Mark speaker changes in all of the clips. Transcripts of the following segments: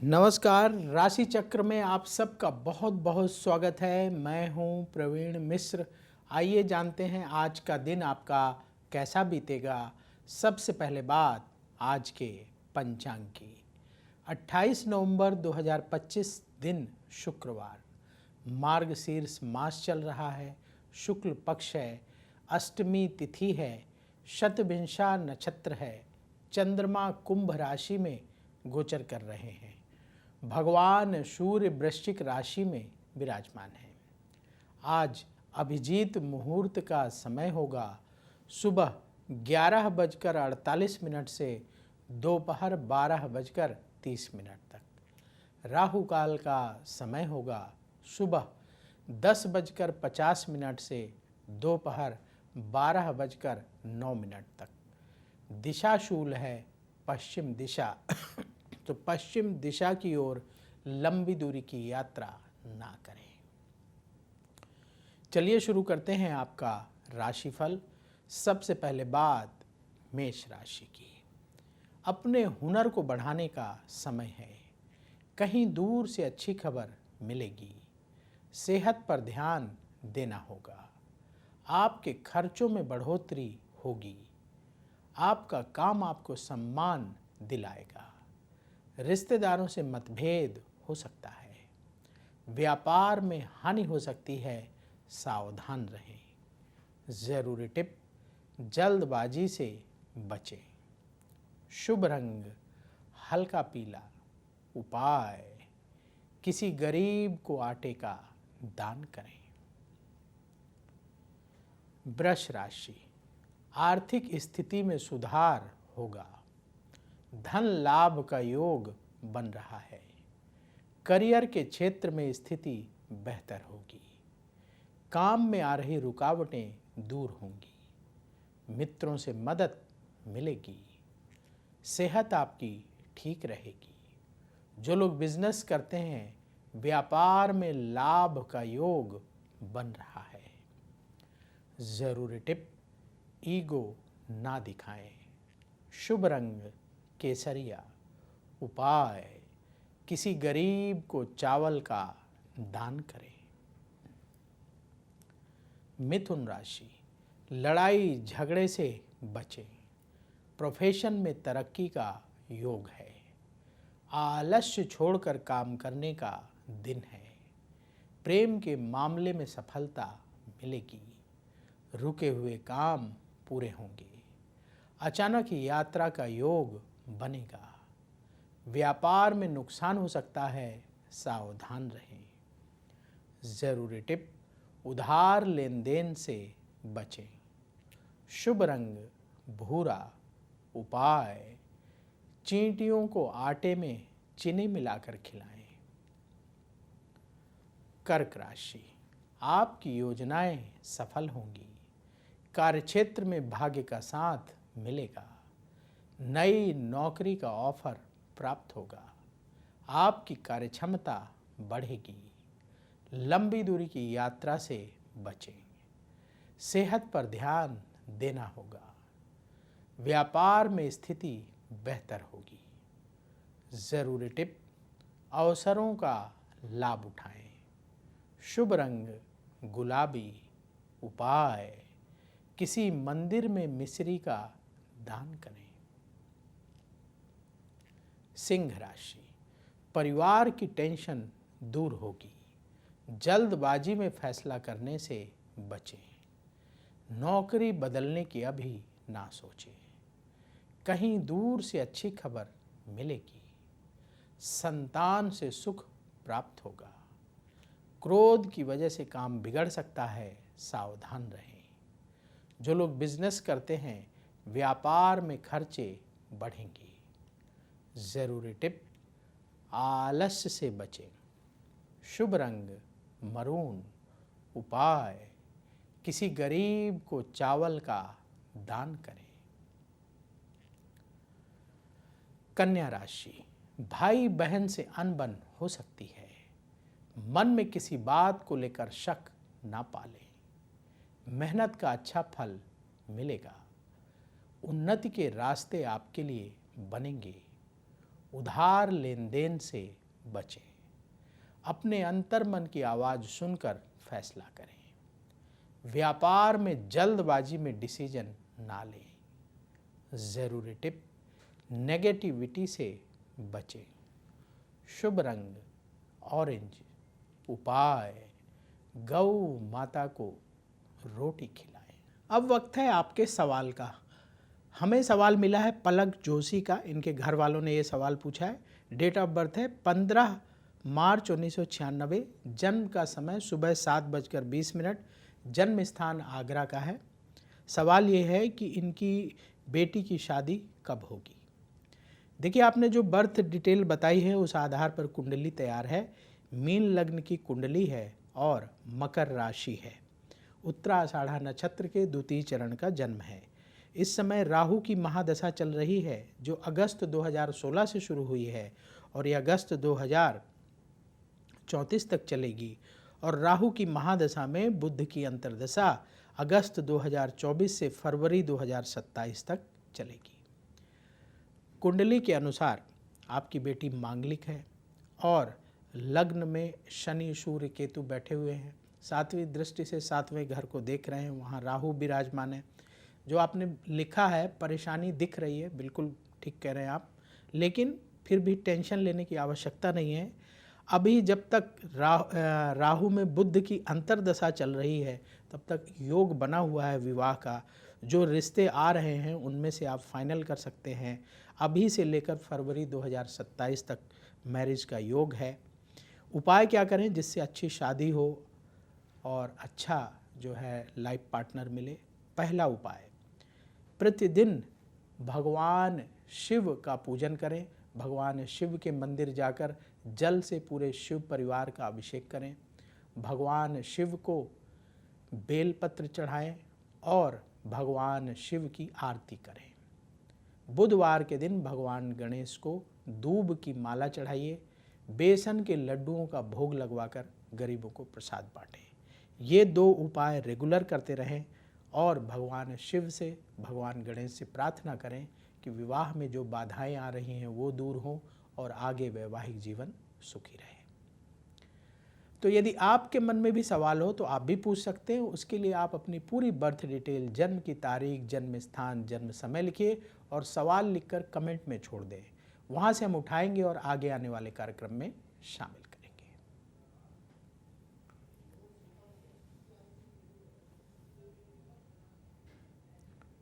Speaker 1: नमस्कार। राशि चक्र में आप सबका बहुत बहुत स्वागत है। मैं हूं प्रवीण मिश्र। आइए जानते हैं आज का दिन आपका कैसा बीतेगा। सबसे पहले बात आज के पंचांग की। 28 नवंबर 2025 दिन शुक्रवार, मार्गशीर्ष मास चल रहा है, शुक्ल पक्ष है, अष्टमी तिथि है, शतभिषा नक्षत्र है, चंद्रमा कुंभ राशि में गोचर कर रहे हैं। भगवान सूर्य वृश्चिक राशि में विराजमान है। आज अभिजीत मुहूर्त का समय होगा सुबह 11:48 से दोपहर 12:30 तक। राहु काल का समय होगा सुबह 10:50 से दोपहर 12:09 तक। दिशा शूल है पश्चिम दिशा तो पश्चिम दिशा की ओर लंबी दूरी की यात्रा ना करें। चलिए शुरू करते हैं आपका राशिफल। सबसे पहले बात मेष राशि की। अपने हुनर को बढ़ाने का समय है। कहीं दूर से अच्छी खबर मिलेगी। सेहत पर ध्यान देना होगा। आपके खर्चों में बढ़ोतरी होगी। आपका काम आपको सम्मान दिलाएगा। रिश्तेदारों से मतभेद हो सकता है। व्यापार में हानि हो सकती है, सावधान रहें। जरूरी टिप, जल्दबाजी से बचें। शुभ रंग हल्का पीला। उपाय, किसी गरीब को आटे का दान करें। वृष राशि, आर्थिक स्थिति में सुधार होगा। धन लाभ का योग बन रहा है। करियर के क्षेत्र में स्थिति बेहतर होगी। काम में आ रही रुकावटें दूर होंगी। मित्रों से मदद मिलेगी। सेहत आपकी ठीक रहेगी। जो लोग बिजनेस करते हैं, व्यापार में लाभ का योग बन रहा है। जरूरी टिप, ईगो ना दिखाएं। शुभ रंग केसरिया। उपाय, किसी गरीब को चावल का दान करें। मिथुन राशि, लड़ाई झगड़े से बचें। प्रोफेशन में तरक्की का योग है। आलस्य छोड़कर काम करने का दिन है। प्रेम के मामले में सफलता मिलेगी। रुके हुए काम पूरे होंगे। अचानक यात्रा का योग बनेगा। व्यापार में नुकसान हो सकता है, सावधान रहें। जरूरी टिप, उधार लेन देन से बचें। शुभ रंग भूरा। उपाय, चींटियों को आटे में चीनी मिलाकर खिलाएं। कर्क राशि, आपकी योजनाएं सफल होंगी। कार्यक्षेत्र में भाग्य का साथ मिलेगा। नई नौकरी का ऑफर प्राप्त होगा। आपकी कार्यक्षमता बढ़ेगी। लंबी दूरी की यात्रा से बचें। सेहत पर ध्यान देना होगा। व्यापार में स्थिति बेहतर होगी। जरूरी टिप, अवसरों का लाभ उठाएं। शुभ रंग गुलाबी। उपाय, किसी मंदिर में मिश्री का दान करें। सिंह राशि, परिवार की टेंशन दूर होगी। जल्दबाजी में फैसला करने से बचें। नौकरी बदलने की अभी ना सोचें। कहीं दूर से अच्छी खबर मिलेगी। संतान से सुख प्राप्त होगा। क्रोध की वजह से काम बिगड़ सकता है, सावधान रहें। जो लोग बिजनेस करते हैं, व्यापार में खर्चे बढ़ेंगे। जरूरी टिप, आलस्य से बचें। शुभ रंग मरून। उपाय, किसी गरीब को चावल का दान करें। कन्या राशि, भाई बहन से अनबन हो सकती है। मन में किसी बात को लेकर शक ना पालें। मेहनत का अच्छा फल मिलेगा। उन्नति के रास्ते आपके लिए बनेंगे। उधार लेन देन से बचें। अपने अंतर्मन की आवाज़ सुनकर फैसला करें। व्यापार में जल्दबाजी में डिसीजन ना लें। ज़रूरी टिप, नेगेटिविटी से बचें। शुभ रंग ऑरेंज। उपाय, गौ माता को रोटी खिलाएं। अब वक्त है आपके सवाल का। हमें सवाल मिला है पलक जोशी का। इनके घर वालों ने ये सवाल पूछा है। डेट ऑफ बर्थ है 15 मार्च 1996। जन्म का समय सुबह 7:20। जन्म स्थान आगरा का है। सवाल ये है कि इनकी बेटी की शादी कब होगी। देखिए, आपने जो बर्थ डिटेल बताई है उस आधार पर कुंडली तैयार है। मीन लग्न की कुंडली है और मकर राशि है। उत्तराषाढ़ा नक्षत्र के द्वितीय चरण का जन्म है। इस समय राहु की महादशा चल रही है जो अगस्त 2016 से शुरू हुई है और ये अगस्त 2034 तक चलेगी। और राहु की महादशा में बुध की अंतर्दशा अगस्त 2024 से फरवरी 2027 तक चलेगी। कुंडली के अनुसार आपकी बेटी मांगलिक है और लग्न में शनि सूर्य केतु बैठे हुए हैं। 7वीं दृष्टि से 7वें घर को देख रहे हैं, वहाँ राहु विराजमान है। जो आपने लिखा है परेशानी दिख रही है, बिल्कुल ठीक कह रहे हैं आप, लेकिन फिर भी टेंशन लेने की आवश्यकता नहीं है। अभी जब तक राहु में बुध की अंतर्दशा चल रही है तब तक योग बना हुआ है विवाह का। जो रिश्ते आ रहे हैं उनमें से आप फाइनल कर सकते हैं। अभी से लेकर फरवरी 2027 तक मैरिज का योग है। उपाय क्या करें जिससे अच्छी शादी हो और अच्छा जो है लाइफ पार्टनर मिले। पहला उपाय, प्रतिदिन भगवान शिव का पूजन करें। भगवान शिव के मंदिर जाकर जल से पूरे शिव परिवार का अभिषेक करें। भगवान शिव को बेलपत्र चढ़ाएं और भगवान शिव की आरती करें। बुधवार के दिन भगवान गणेश को दूब की माला चढ़ाइए। बेसन के लड्डुओं का भोग लगवाकर गरीबों को प्रसाद बांटें। ये 2 उपाय रेगुलर करते रहें और भगवान शिव से, भगवान गणेश से प्रार्थना करें कि विवाह में जो बाधाएं आ रही हैं वो दूर हों और आगे वैवाहिक जीवन सुखी रहे। तो यदि आपके मन में भी सवाल हो तो आप भी पूछ सकते हैं। उसके लिए आप अपनी पूरी बर्थ डिटेल, जन्म की तारीख, जन्म स्थान, जन्म समय लिखिए और सवाल लिखकर कमेंट में छोड़ दें। वहाँ से हम उठाएंगे और आगे आने वाले कार्यक्रम में शामिल करेंगे।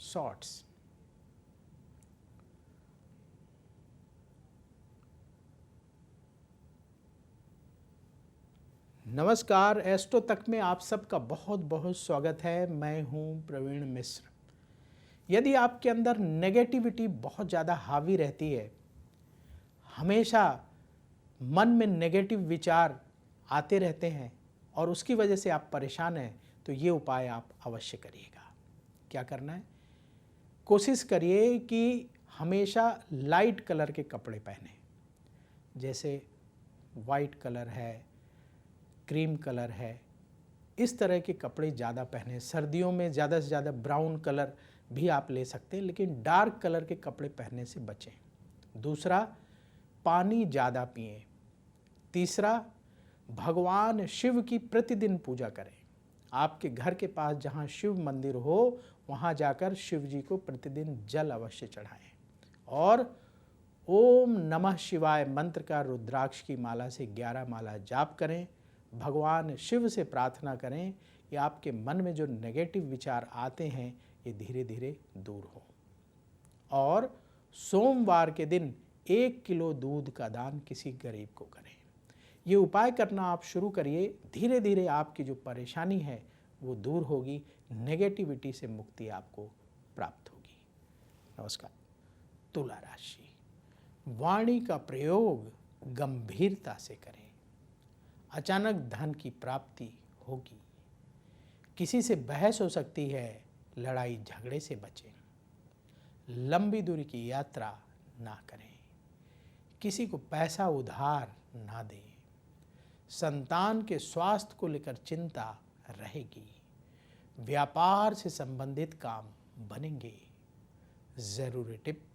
Speaker 1: शॉर्ट्स। नमस्कार, एस्ट्रो तक में आप सबका बहुत बहुत स्वागत है। मैं हूं प्रवीण मिश्र। यदि आपके अंदर नेगेटिविटी बहुत ज़्यादा हावी रहती है, हमेशा मन में नेगेटिव विचार आते रहते हैं और उसकी वजह से आप परेशान हैं, तो ये उपाय आप अवश्य करिएगा। क्या करना है? कोशिश करिए कि हमेशा लाइट कलर के कपड़े पहने, जैसे वाइट कलर है, क्रीम कलर है, इस तरह के कपड़े ज़्यादा पहने। सर्दियों में ज़्यादा से ज़्यादा ब्राउन कलर भी आप ले सकते हैं, लेकिन डार्क कलर के कपड़े पहनने से बचें। दूसरा, पानी ज़्यादा पिएं। तीसरा, भगवान शिव की प्रतिदिन पूजा करें। आपके घर के पास जहाँ शिव मंदिर हो वहाँ जाकर शिव जी को प्रतिदिन जल अवश्य चढ़ाएं और ओम नमः शिवाय मंत्र का रुद्राक्ष की माला से 11 माला जाप करें। भगवान शिव से प्रार्थना करें कि आपके मन में जो नेगेटिव विचार आते हैं ये धीरे धीरे दूर हो। और सोमवार के दिन 1 किलो दूध का दान किसी गरीब को करें। ये उपाय करना आप शुरू करिए, धीरे धीरे आपकी जो परेशानी है वो दूर होगी, नेगेटिविटी से मुक्ति आपको प्राप्त होगी। नमस्कार। तुला राशि। वाणी का प्रयोग गंभीरता से करें। अचानक धन की प्राप्ति होगी। किसी से बहस हो सकती है, लड़ाई झगड़े से बचें। लंबी दूरी की यात्रा ना करें। किसी को पैसा उधार ना दें। संतान के स्वास्थ्य को लेकर चिंता रहेगी। व्यापार से संबंधित काम बनेंगे। ज़रूरी टिप,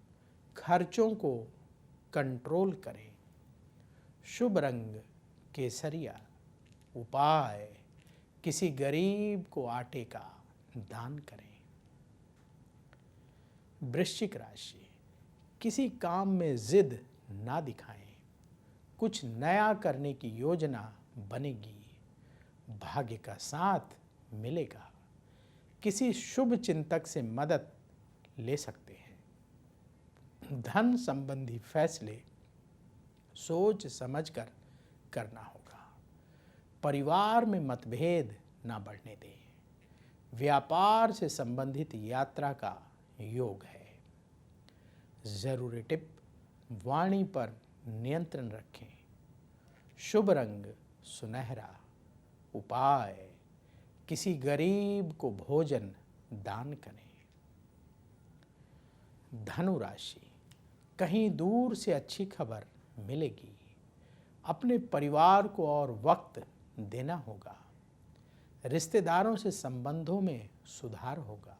Speaker 1: खर्चों को कंट्रोल करें। शुभ रंग केसरिया। उपाय किसी गरीब को आटे का दान करें। वृश्चिक राशि, किसी काम में जिद ना दिखाएं। कुछ नया करने की योजना बनेगी। भाग्य का साथ मिलेगा। किसी शुभ चिंतक से मदद ले सकते हैं। धन संबंधी फैसले सोच समझकर करना होगा। परिवार में मतभेद ना बढ़ने दें। व्यापार से संबंधित यात्रा का योग है। जरूरी टिप, वाणी पर नियंत्रण रखें। शुभ रंग सुनहरा। उपाय किसी गरीब को भोजन दान करें। धनु राशि, कहीं दूर से अच्छी खबर मिलेगी। अपने परिवार को और वक्त देना होगा। रिश्तेदारों से संबंधों में सुधार होगा।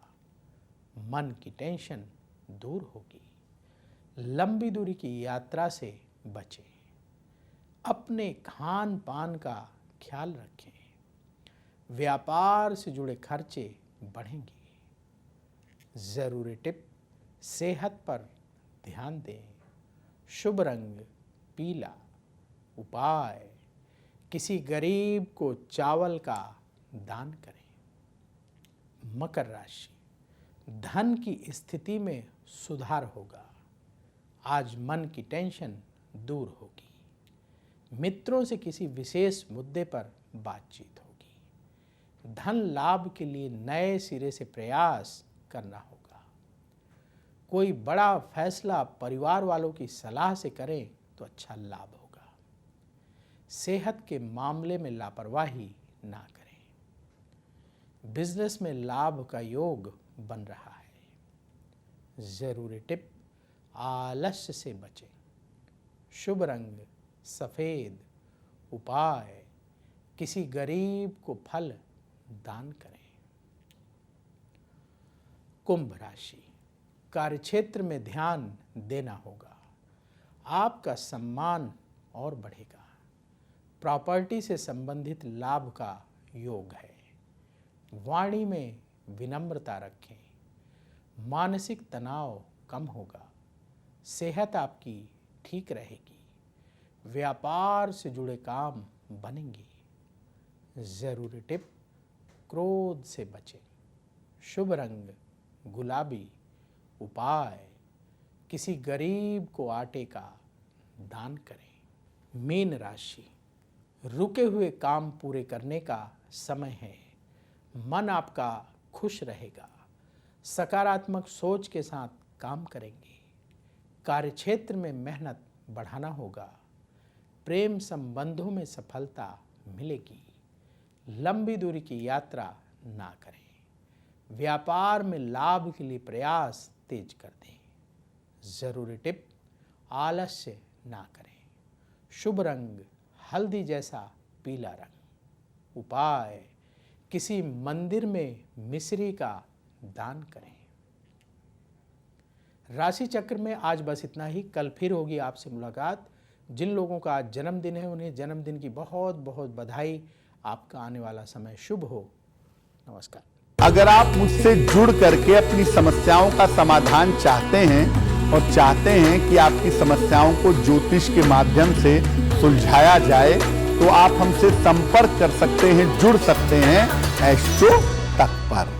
Speaker 1: मन की टेंशन दूर होगी। लंबी दूरी की यात्रा से बचें। अपने खान पान का ख्याल रखें। व्यापार से जुड़े खर्चे बढ़ेंगे। जरूरी टिप, सेहत पर ध्यान दें। शुभ रंग पीला। उपाय किसी गरीब को चावल का दान करें। मकर राशि, धन की स्थिति में सुधार होगा। आज मन की टेंशन दूर होगी। मित्रों से किसी विशेष मुद्दे पर बातचीत होगी। धन लाभ के लिए नए सिरे से प्रयास करना होगा। कोई बड़ा फैसला परिवार वालों की सलाह से करें तो अच्छा लाभ होगा। सेहत के मामले में लापरवाही ना करें। बिजनेस में लाभ का योग बन रहा है। जरूरी टिप, आलस्य से बचें। शुभ रंग सफेद। उपाय किसी गरीब को फल दान करें। कुंभ राशि, कार्यक्षेत्र में ध्यान देना होगा। आपका सम्मान और बढ़ेगा। प्रॉपर्टी से संबंधित लाभ का योग है। वाणी में विनम्रता रखें। मानसिक तनाव कम होगा। सेहत आपकी ठीक रहेगी। व्यापार से जुड़े काम बनेंगे। जरूरी टिप, क्रोध से बचें। शुभ रंग गुलाबी। उपाय किसी गरीब को आटे का दान करें। मीन राशि, रुके हुए काम पूरे करने का समय है। मन आपका खुश रहेगा। सकारात्मक सोच के साथ काम करेंगे। कार्यक्षेत्र में मेहनत बढ़ाना होगा। प्रेम संबंधों में सफलता मिलेगी। लंबी दूरी की यात्रा ना करें। व्यापार में लाभ के लिए प्रयास तेज कर दें। जरूरी टिप, आलस्य ना करें। शुभ रंग हल्दी जैसा पीला रंग। उपाय किसी मंदिर में मिश्री का दान करें। राशि चक्र में आज बस इतना ही। कल फिर होगी आपसे मुलाकात। जिन लोगों का आज जन्मदिन है उन्हें जन्मदिन की बहुत बहुत बधाई। आपका आने वाला समय शुभ हो। नमस्कार।
Speaker 2: अगर आप मुझसे जुड़ करके अपनी समस्याओं का समाधान चाहते हैं और चाहते हैं कि आपकी समस्याओं को ज्योतिष के माध्यम से सुलझाया जाए तो आप हमसे संपर्क कर सकते हैं, जुड़ सकते हैं एस्ट्रो तक पर।